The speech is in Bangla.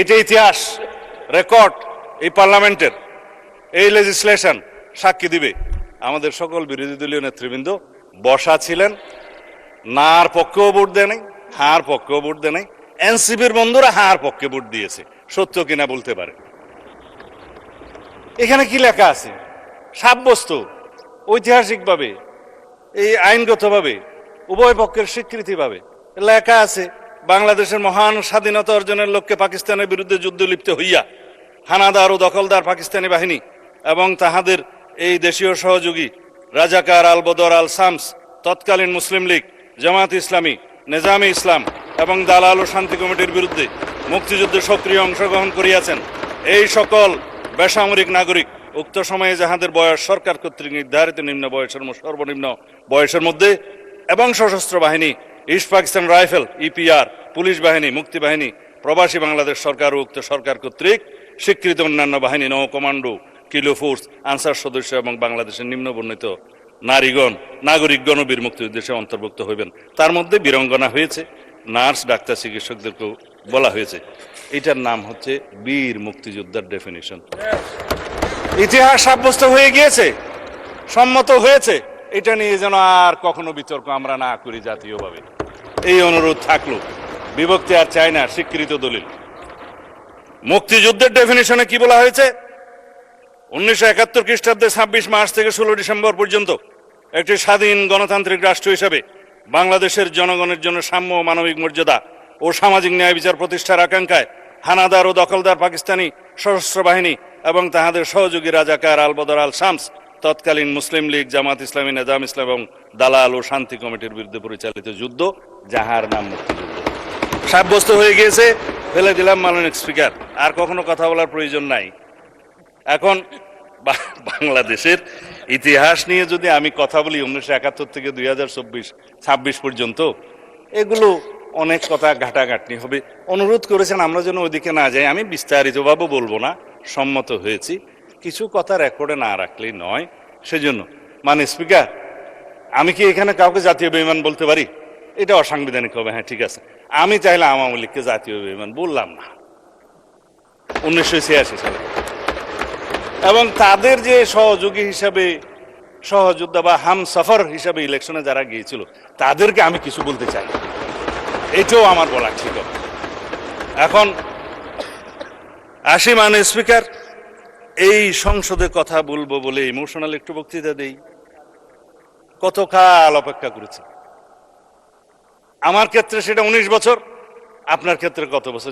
এটা ইতিহাস রেকর্ড এই পার্লামেন্টের এই লেজিসলেশন সাক্ষী দিবে। আমাদের সকল বিরোধী দলীয় নেতৃবৃন্দ বসা ছিলেন, নার পক্ষেও ভোট দেয় নাই, হার পক্ষেও ভোট দেয় নাই। এনসিপির বন্ধুরা হার পক্ষে ভোট দিয়েছে, সত্য কিনা বলতে পারে। এখানে কি লেখা আছে? সাব্যস্ত ঐতিহাসিকভাবে, এই আইনগতভাবে, উভয় পক্ষের স্বীকৃতি পাবে লেখা আছে, বাংলাদেশের মহান স্বাধীনতা অর্জনের লক্ষ্যে পাকিস্তানের বিরুদ্ধে যুদ্ধ লিপ্ত হইয়া হানাদার ও দখলদার পাকিস্তানি বাহিনী এবং তাহাদের এই দেশীয় সহযোগী রাজাকার আল বদর আল শামস, তৎকালীন মুসলিম লীগ, জামাত ইসলামী, নেজামে ইসলাম এবং দালাল ও শান্তি কমিটির বিরুদ্ধে মুক্তিযুদ্ধে সক্রিয় অংশগ্রহণ করিয়াছেন। এই সকল বেসামরিক নাগরিক উক্ত সময়ে যাহাদের বয়স সরকার কর্তৃক নির্ধারিত নিম্ন বয়সের সর্বনিম্ন বয়সের মধ্যে এবং সশস্ত্র বাহিনী, east Pakistan rifle, EPR, police বাহিনী, মুক্তি বাহিনী, প্রবাসী বাংলাদেশ সরকার ও উক্ত সরকার কর্তৃক স্বীকৃত অন্যান্য বাহিনী, নৌ কমান্ডো, কিলো ফোর্স, আনসার সদস্য এবং বাংলাদেশের নিম্ন বর্ণিত নারীগণ, নাগরিকগণ ও বীর মুক্তিযুদ্ধে অন্তর্ভুক্ত হইবেন। তার মধ্যে বীরঙ্গনা হয়েছে, নার্স, ডাক্তার, চিকিৎসকদেরকেও বলা হয়েছে। এটার নাম হচ্ছে বীর মুক্তিযোদ্ধার ডেফিনিশন। ইতিহাস সাব্যস্ত হয়ে গিয়েছে, সম্মত হয়েছে। এটা নিয়ে যেন আর কখনো বিতর্ক আমরা না করি জাতীয়ভাবে, এই অনুরোধ থাকলো। বিভক্তি আর চাই না, স্বীকৃত দলিল। মুক্তিযুদ্ধের ডেফিনিশনে কি বলা হয়েছে? 1971 খ্রিস্টাব্দে 26 মার্চ থেকে 16 ডিসেম্বর পর্যন্ত একটি স্বাধীন গণতান্ত্রিক রাষ্ট্র হিসাবে বাংলাদেশের জনগণের জন্য সাম্য, মানবিক মর্যাদা ও সামাজিক ন্যায় বিচার প্রতিষ্ঠার আকাঙ্ক্ষায় হানাদার ও দখলদার পাকিস্তানি সশস্ত্র বাহিনী এবং তাহাদের সহযোগী রাজাকার আল বদর আল শামস, তৎকালীন মুসলিম লীগ, জামাত ইসলামী, নেজাম ইসলাম এবং দালাল ও শান্তি কমিটির বিরুদ্ধে পরিচালিত যুদ্ধ, যাহার নাম মুক্তিযুদ্ধ, সাব্যস্ত হয়ে গিয়েছে। ফেলে দিলাম মাননীয় স্পিকার, আর কখনো কথা বলার প্রয়োজন নাই। এখন বাংলাদেশের ইতিহাস নিয়ে যদি আমি কথা বলি 1971 থেকে 2026 পর্যন্ত, এগুলো অনেক কথা ঘাটাঘাটনি হবে। অনুরোধ করেছেন আমরা যেন ওইদিকে না যাই। আমি বিস্তারিতভাবে বলবো না, সম্মত হয়েছি। কিছু কথা রেকর্ডে না রাখলেই নয়, সেজন্য মানে স্পিকার, আমি কি এখানে কাউকে জাতীয় বেঈমান বলতে পারি? এটা অসাংবিধানিক হবে। হ্যাঁ, ঠিক আছে, আমি চাইলে আওয়ামী লীগকে জাতীয় বেঈমান বললাম না 1986 সালে, এবং তাদের যে সহযোগী হিসাবে, সহযোদ্ধা বা হামসফর হিসাবে ইলেকশনে যারা গিয়েছিল, তাদেরকে আমি কিছু বলতে চাই, এটাও আমার বলা ঠিক হবে। এখন আসি মানে স্পিকার, এই সংসদে কথা বলবো বলে ইমোশনাল একটু বক্তৃতা দেই। কত কাল অপেক্ষা করেছি। আমার ক্ষেত্রে সেটা 19 বছর, আপনার ক্ষেত্রে কত বছর